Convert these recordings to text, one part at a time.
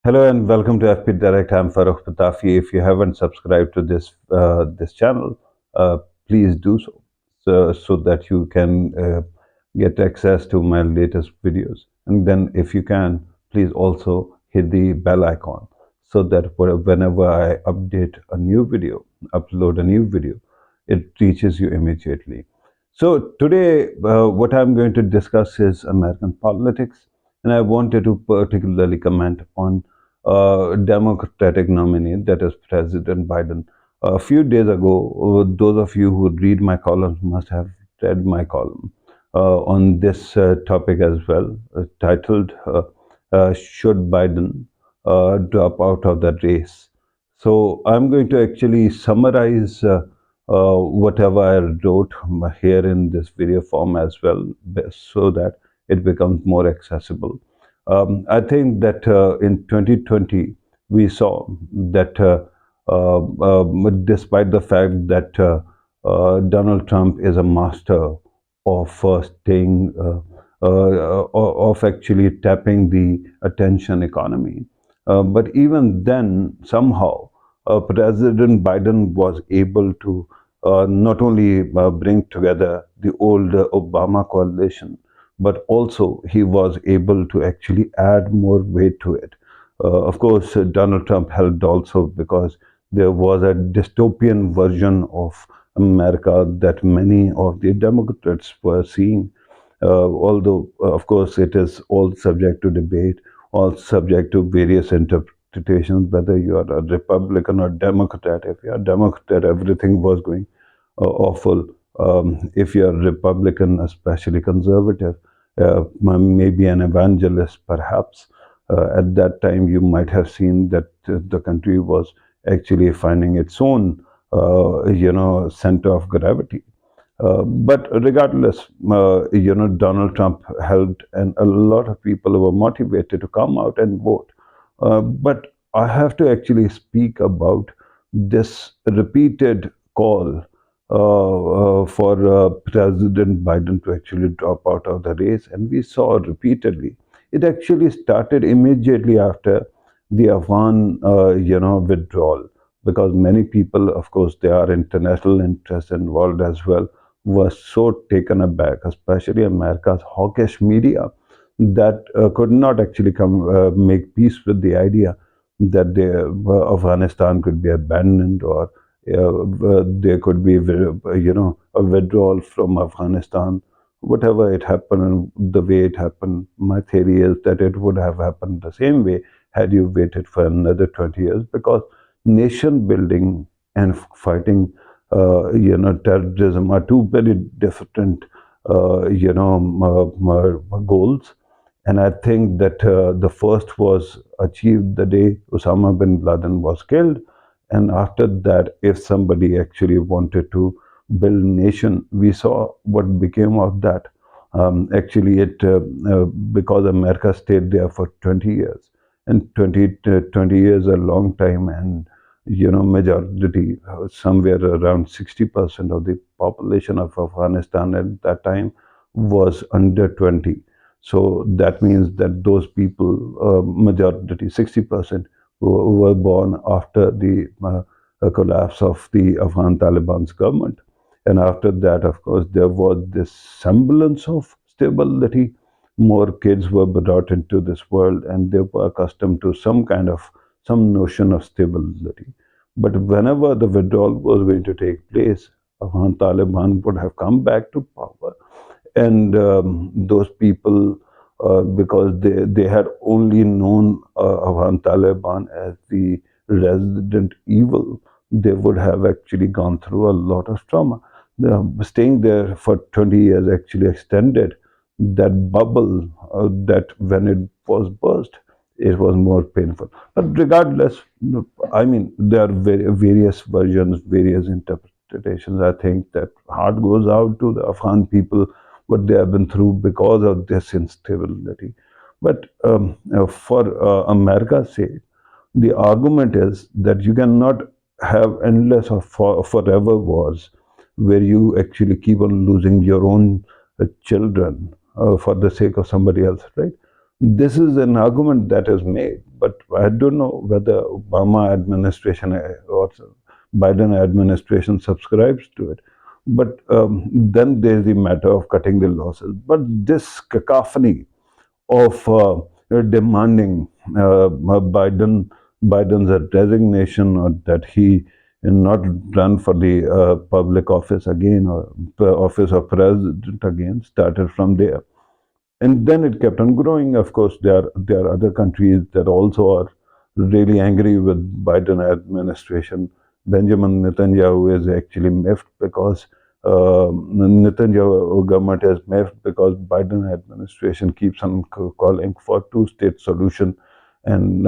Hello and welcome to FP Direct. I'm Farooq Patafi. If you haven't subscribed to this channel, please do so that you can get access to my latest videos. And then, if you can, please also hit the bell icon so that whenever I upload a new video, it reaches you immediately. So today, what I'm going to discuss is American politics, and I wanted to particularly comment on Democratic nominee, that is President Biden. A few days ago, those of you who read my columns must have read my column on this topic as well, titled "Should Biden Drop Out of the Race?" So I'm going to actually summarize whatever I wrote here in this video form as well, so that it becomes more accessible. I think that in 2020, we saw that despite the fact that Donald Trump is a master of staying, of actually tapping the attention economy. But even then, somehow, President Biden was able to not only bring together the old Obama coalition, but also he was able to actually add more weight to it. Of course, Donald Trump helped also because there was a dystopian version of America that many of the Democrats were seeing. Although, of course, it is all subject to debate, all subject to various interpretations, whether you are a Republican or Democrat. If you are Democrat, everything was going awful. If you are Republican, especially conservative, maybe an evangelist, perhaps. At that time, you might have seen that the country was actually finding its own, center of gravity. But regardless, Donald Trump helped, and a lot of people were motivated to come out and vote. But I have to actually speak about this repeated call for President Biden to actually drop out of the race, and we saw repeatedly. It actually started immediately after the Afghan, withdrawal, because many people, of course, there are international interests involved as well, were so taken aback, especially America's hawkish media, that could not actually come make peace with the idea that Afghanistan could be abandoned, or there could be, a withdrawal from Afghanistan. Whatever it happened and the way it happened, my theory is that it would have happened the same way had you waited for another 20 years, because nation building and fighting, terrorism are two very different, goals. And I think that the first was achieved the day Osama bin Laden was killed. And after that, if somebody actually wanted to build nation, we saw what became of that. Actually, because America stayed there for 20 years, and 20 years a long time, and majority, somewhere around 60% of the population of Afghanistan at that time was under 20. So that means that those people, majority, 60%, were born after the collapse of the Afghan Taliban's government. And after that, of course, there was this semblance of stability. More kids were brought into this world, and they were accustomed to some notion of stability. But whenever the withdrawal was going to take place, Afghan Taliban would have come back to power, and those people, because they had only known Afghan Taliban as the resident evil, they would have actually gone through a lot of trauma. Staying there for 20 years actually extended that bubble, that when it was burst, it was more painful. But regardless, I mean, there are various versions, various interpretations. I think that heart goes out to the Afghan people, what they have been through because of this instability. But for America's sake, the argument is that you cannot have endless or forever wars where you actually keep on losing your own children for the sake of somebody else, right? This is an argument that is made, but I don't know whether Obama administration or Biden administration subscribes to it. But then there's the matter of cutting the losses. But this cacophony of demanding Biden's resignation, or that he not run for the public office again, or office of president again, started from there, and then it kept on growing. Of course, there are other countries that also are really angry with Biden administration. Benjamin Netanyahu is actually miffed because Netanyahu government is miffed because Biden administration keeps on calling for two-state solution, and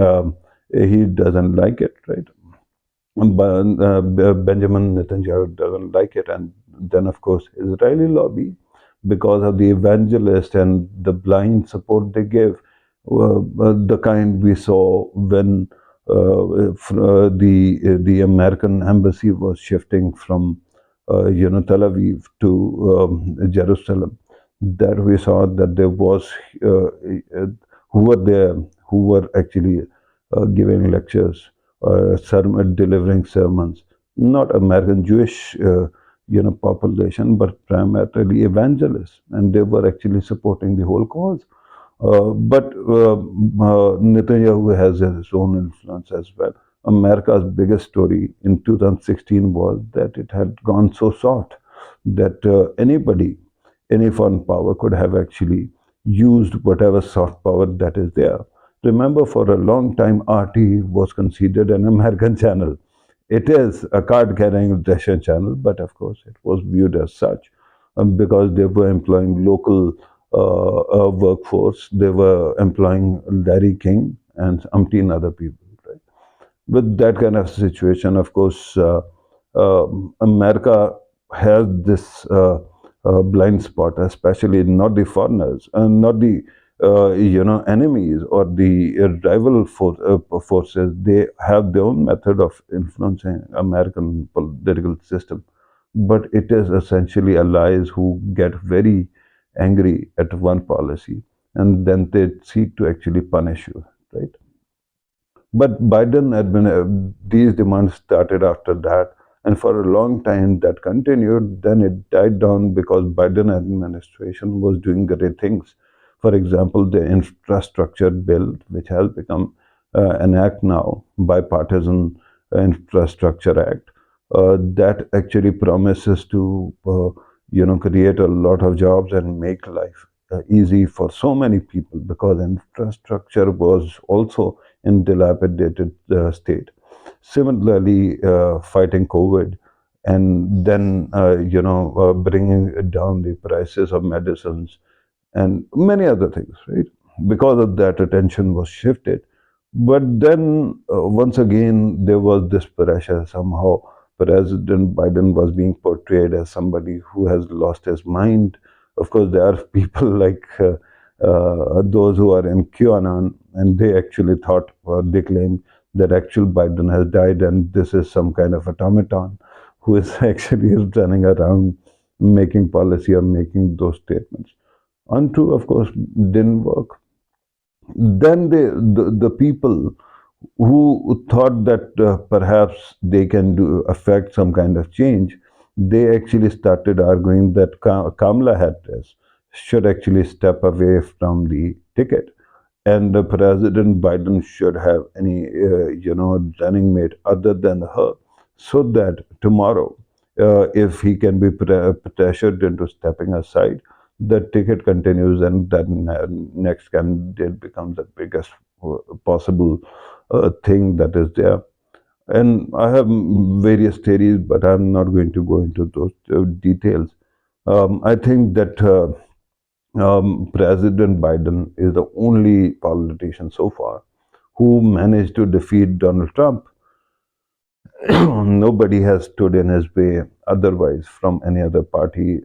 he doesn't like it, right? But Benjamin Netanyahu doesn't like it, and then of course Israeli lobby, because of the evangelist and the blind support they give, the kind we saw when the American embassy was shifting from Tel Aviv to Jerusalem. There we saw that there was who were there, who were actually giving lectures, sermon, delivering sermons, not American Jewish population, but primarily evangelists, and they were actually supporting the whole cause. But Netanyahu has his own influence as well. America's biggest story in 2016 was that it had gone so soft that anybody, any foreign power could have actually used whatever soft power that is there. Remember, for a long time, RT was considered an American channel. It is a card carrying Russian channel, but of course, it was viewed as such because they were employing local workforce. They were employing Larry King and umpteen other people. Right? With that kind of situation, of course, America has this blind spot, especially not the foreigners and not the enemies or the forces. They have their own method of influencing American political system, but it is essentially allies who get very angry at one policy, and then they seek to actually punish you, right? But these demands started after that, and for a long time that continued. Then it died down because Biden administration was doing great things. For example, the infrastructure bill, which has become an act now, bipartisan infrastructure act, that actually promises to create a lot of jobs and make life easy for so many people, because infrastructure was also in dilapidated state. Similarly, fighting COVID, and then bringing down the prices of medicines and many other things, right? Because of that, attention was shifted. But then, once again, there was this pressure. Somehow, President Biden was being portrayed as somebody who has lost his mind. Of course, there are people like those who are in QAnon, and they actually thought, they claim that actual Biden has died, and this is some kind of automaton who is actually running around making policy or making those statements. Untrue, of course, didn't work. Then the people who thought that perhaps they can affect some kind of change, they actually started arguing that Kamala Harris should actually step away from the ticket, and President Biden should have any running mate other than her, so that tomorrow, if he can be pressured into stepping aside, the ticket continues, and then next candidate becomes the biggest possible thing that is there. And I have various theories, but I'm not going to go into those details. I think that President Biden is the only politician so far who managed to defeat Donald Trump. Nobody has stood in his way otherwise from any other party,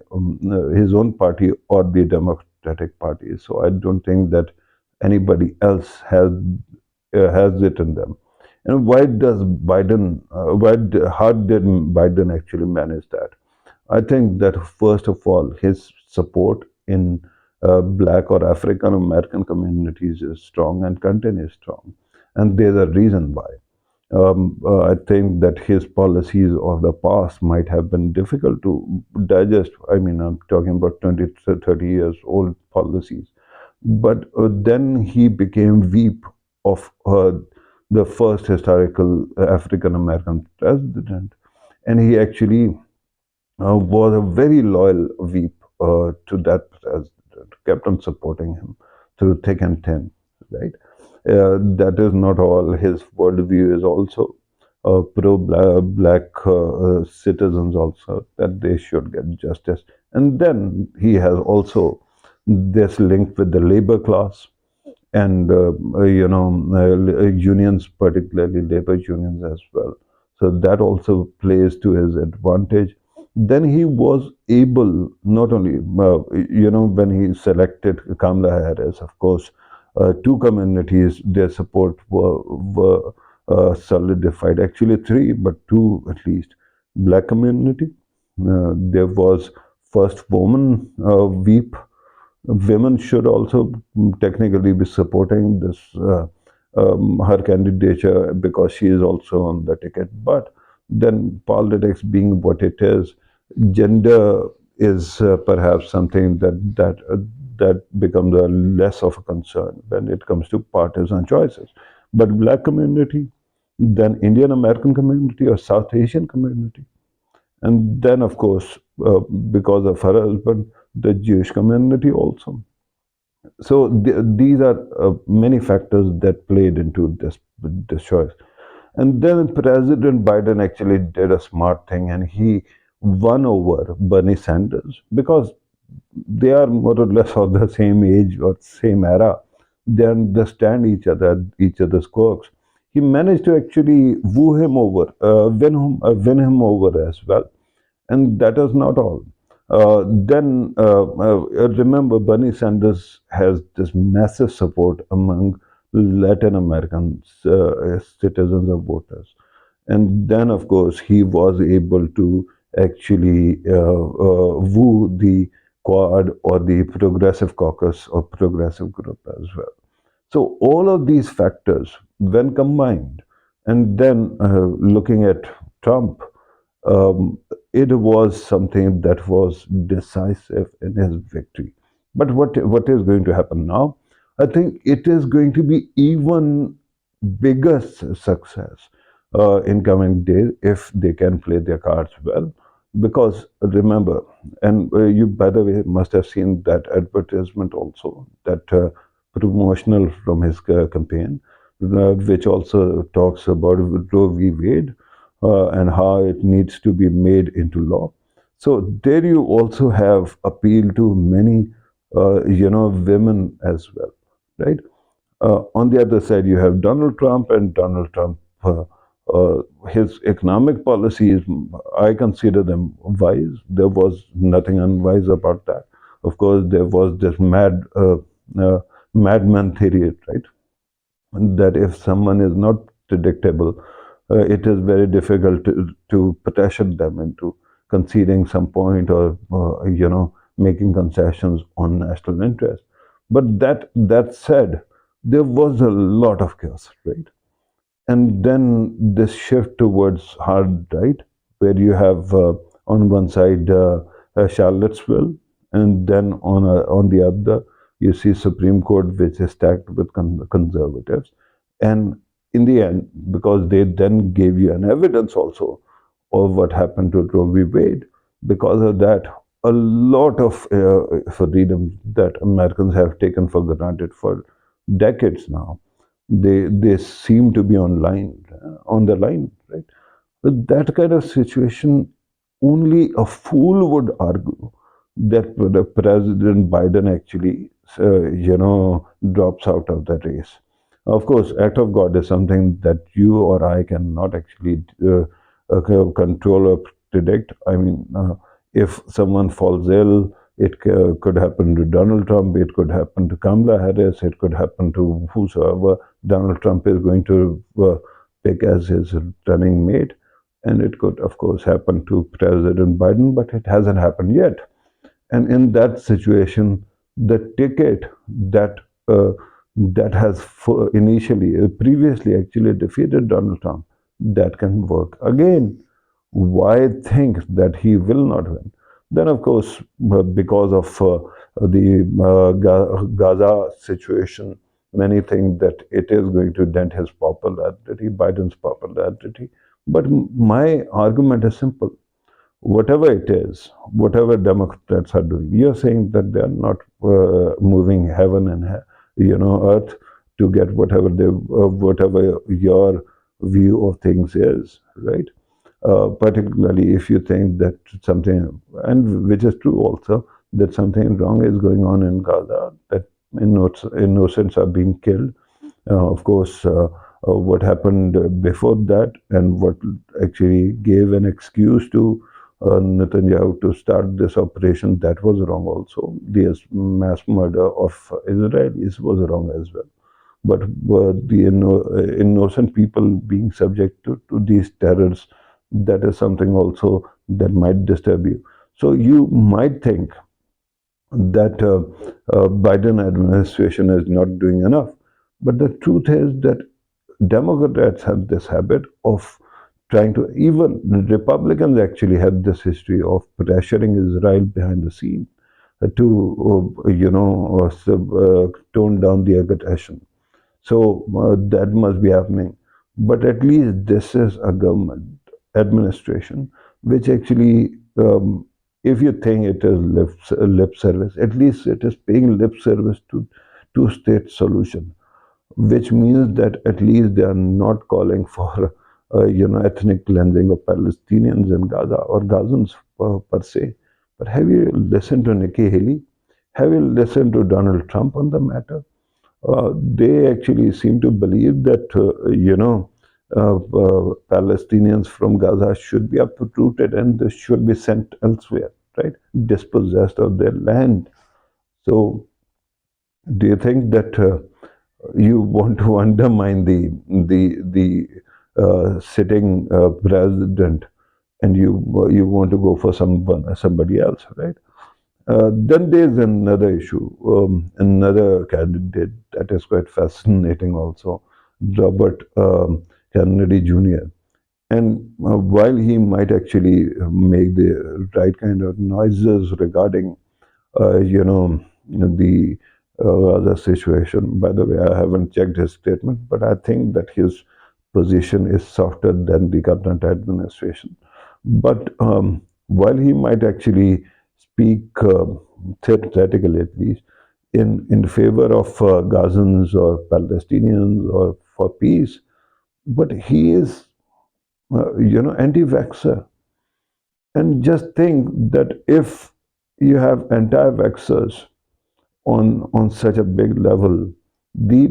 his own party or the Democratic Party. So I don't think that anybody else has it in them. And why does Biden? How did Biden actually manage that? I think that first of all, his support in Black or African American communities is strong and continues strong. and there's a reason why. I think that his policies of the past might have been difficult to digest. I mean, I'm talking about 20 to 30 years old policies. But then he became VP of the first historical African American president. And he actually was a very loyal VP to that president, kept on supporting him through thick and thin, right? That is not all. His worldview is also pro-black citizens also, that they should get justice. And then he has also this link with the labor class and unions, particularly labor unions as well. So that also plays to his advantage. Then he was able not only, when he selected Kamala Harris, of course, two communities, their support were solidified. Actually, three, but two at least. Black community. There was first woman VP. Women should also technically be supporting this her candidature because she is also on the ticket. But then politics being what it is, gender is perhaps something that becomes a less of a concern when it comes to partisan choices. But black community, then Indian American community or South Asian community, and then of course because of her husband, the Jewish community also. So these are many factors that played into this choice. And then President Biden actually did a smart thing, and he won over Bernie Sanders because they are more or less of the same age or same era. They understand each other's quirks. He managed to actually woo him over, win him over as well. And that is not all. Remember, Bernie Sanders has this massive support among Latin American citizens or voters. And then, of course, he was able to actually woo the Quad or the Progressive Caucus or Progressive Group as well. So, all of these factors, when combined, and then looking at Trump, um, it was something that was decisive in his victory. But what is going to happen now? I think it is going to be even bigger success in coming days if they can play their cards well. Because remember, and you by the way must have seen that advertisement also, that promotional from his campaign, which also talks about Roe v. Wade and how it needs to be made into law. So there you also have appeal to many, women as well, right? On the other side, you have Donald Trump, and Donald Trump, his economic policies, I consider them wise. There was nothing unwise about that. Of course, there was this madman theory, right? That if someone is not predictable, it is very difficult to petition them into conceding some point or making concessions on national interest. But that said, there was a lot of chaos, right? And then this shift towards hard right, where you have on one side Charlottesville, and then on the other you see Supreme Court, which is stacked with conservatives. And in the end, because they then gave you an evidence also of what happened to Roe v. Wade, because of that, a lot of freedoms that Americans have taken for granted for decades now, they seem to be on the line, right? With that kind of situation, only a fool would argue that the President Biden actually, drops out of the race. Of course, act of God is something that you or I cannot actually control or predict. I mean, if someone falls ill, it could happen to Donald Trump, it could happen to Kamala Harris, it could happen to whosoever Donald Trump is going to pick as his running mate. And it could, of course, happen to President Biden, but it hasn't happened yet. And in that situation, the ticket that that has previously actually defeated Donald Trump, that can work again. Why think that he will not win? Then, of course, because of the Gaza situation, many think that it is going to dent his popularity, Biden's popularity. But my argument is simple: whatever it is, whatever Democrats are doing, you're saying that they are not moving heaven and earth to get whatever your view of things is, right? Particularly if you think that something, and which is true also, that something wrong is going on in Gaza, that innocents are being killed. Of course, what happened before that and what actually gave an excuse to Netanyahu to start this operation, that was wrong also. The mass murder of Israelis was wrong as well. But the innocent people being subject to these terrors, that is something also that might disturb you. So you might think that Biden administration is not doing enough. But the truth is that Democrats have this habit of trying to, even Republicans actually have this history of pressuring Israel behind the scene to, tone down the aggression. So that must be happening. But at least this is a government administration which actually, if you think it is lip service, at least it is paying lip service to two-state solution, which means that at least they are not calling for, ethnic cleansing of Palestinians in Gaza or Gazans per se. But have you listened to Nikki Haley? Have you listened to Donald Trump on the matter? They actually seem to believe that, Palestinians from Gaza should be uprooted and they should be sent elsewhere, right? Dispossessed of their land. So, do you think that you want to undermine the sitting president, and you want to go for somebody else, right? Then there's another issue, another candidate that is quite fascinating also, Robert Kennedy Jr. And while he might actually make the right kind of noises regarding, the other situation. By the way, I haven't checked his statement, but I think that his position is softer than the current administration. But while he might actually speak, theoretically at least, in favor of Gazans or Palestinians or for peace, but he is, anti-vaxxer. And just think that if you have anti-vaxxers on such a big level, the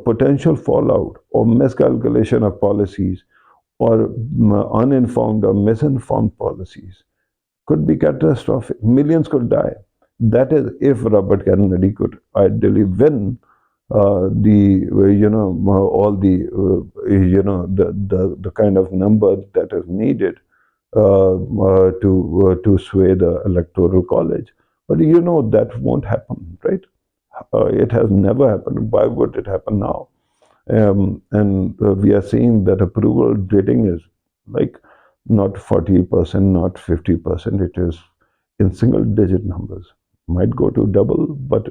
potential fallout or miscalculation of policies or uninformed or misinformed policies could be catastrophic. Millions could die. That is if Robert Kennedy could ideally win all the the kind of number that is needed to sway the electoral college. But that won't happen, right? It has never happened. Why would it happen now? And we are seeing that approval rating is like not 40%, not 50%. It is in single digit numbers. Might go to double, but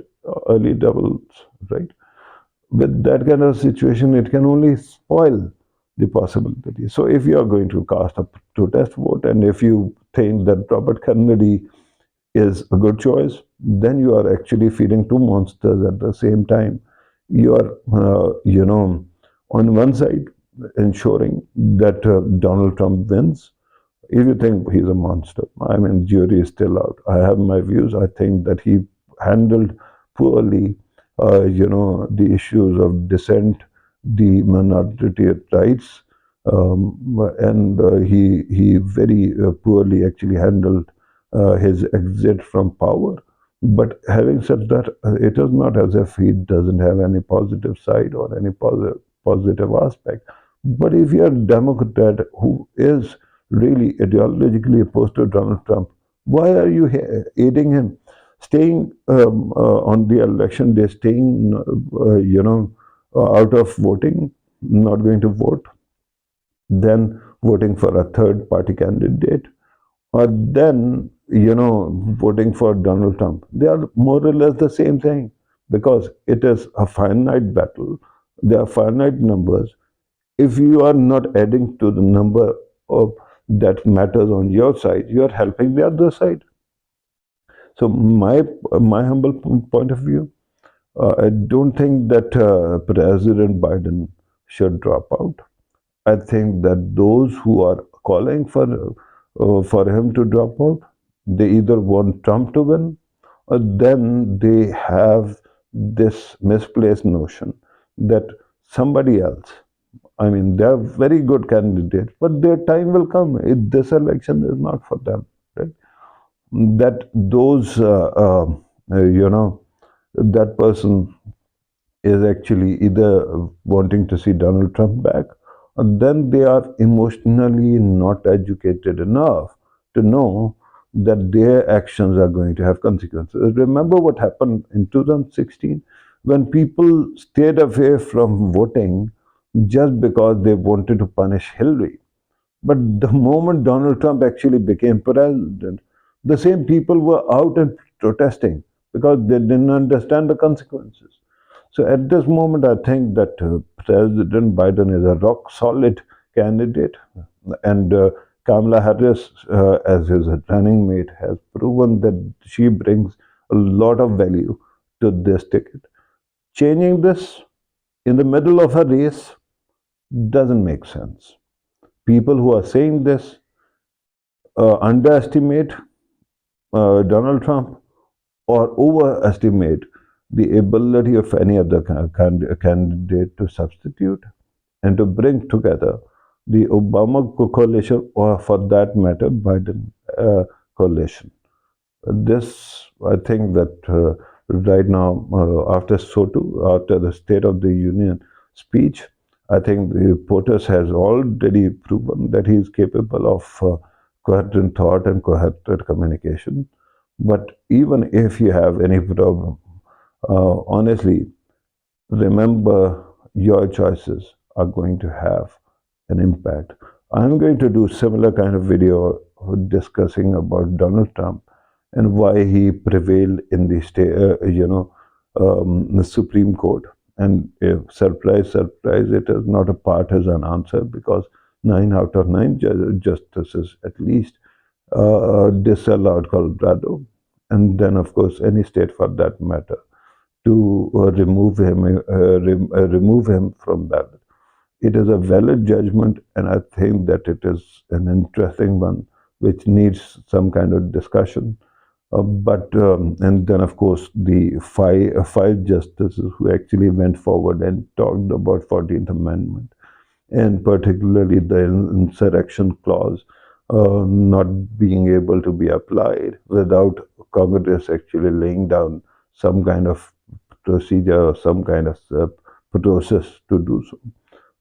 early doubles, right? With that kind of situation, it can only spoil the possibility. So if you are going to cast a protest vote, and if you think that Robert Kennedy is a good choice, then you are actually feeding two monsters at the same time. You are, on one side, ensuring that Donald Trump wins. If you think he's a monster, I mean, jury is still out. I have my views. I think that he handled poorly, the issues of dissent, the minority rights, and he very poorly actually handled his exit from power. But having said that, it is not as if he doesn't have any positive side or any positive aspect. But if you're a Democrat who is really ideologically opposed to Donald Trump, why are you aiding him? staying on the election day, staying, out of voting, not going to vote, then voting for a third party candidate, or then, voting for Donald Trump. They are more or less the same thing because it is a finite battle. There are finite numbers. If you are not adding to the number of that matters on your side, you are helping the other side. So my humble point of view, I don't think that President Biden should drop out. I think that those who are calling for him to drop out, they either want Trump to win, or then they have this misplaced notion that somebody else. I mean, they are very good candidates, but their time will come. This election is not for them, right? That those, that person is actually either wanting to see Donald Trump back, or then they are emotionally not educated enough to know that their actions are going to have consequences. Remember what happened in 2016 when people stayed away from voting just because they wanted to punish Hillary. But the moment Donald Trump actually became president, the same people were out and protesting because they didn't understand the consequences. So at this moment, I think that President Biden is a rock solid candidate, and Kamala Harris, as his running mate, has proven that she brings a lot of value to this ticket. Changing this in the middle of a race doesn't make sense. People who are saying this underestimate Donald Trump or overestimate the ability of any other candidate to substitute and to bring together the Obama coalition, or for that matter, Biden coalition. This, I think that right now, after SOTU, after the State of the Union speech, I think the POTUS has already proven that he is capable of coherent thought and coherent communication. But even if you have any problem, honestly, remember your choices are going to have an impact. I'm going to do similar kind of video discussing about Donald Trump and why he prevailed in the state, the Supreme Court. And surprise, surprise, it is not a partisan answer because 9 out of 9 justices at least disallowed Colorado, and then of course any state for that matter, to remove him from ballot. It is a valid judgment, and I think that it is an interesting one, which needs some kind of discussion. And then of course the five justices who actually went forward and talked about 14th Amendment, and particularly the insurrection clause not being able to be applied without Congress actually laying down some kind of procedure or some kind of process to do so.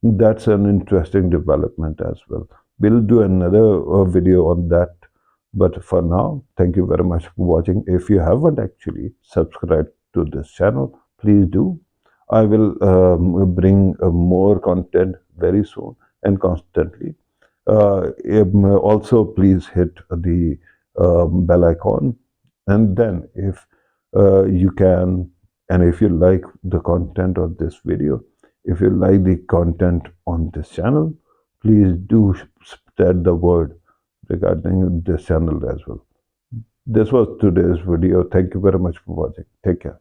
That's an interesting development as well. We'll do another video on that. But for now, thank you very much for watching. If you haven't actually subscribed to this channel, please do. I will bring more content very soon and constantly. Also, please hit the bell icon. And then if you can, and if you like the content of this video, if you like the content on this channel, please do spread the word regarding this channel as well. This was today's video. Thank you very much for watching. Take care.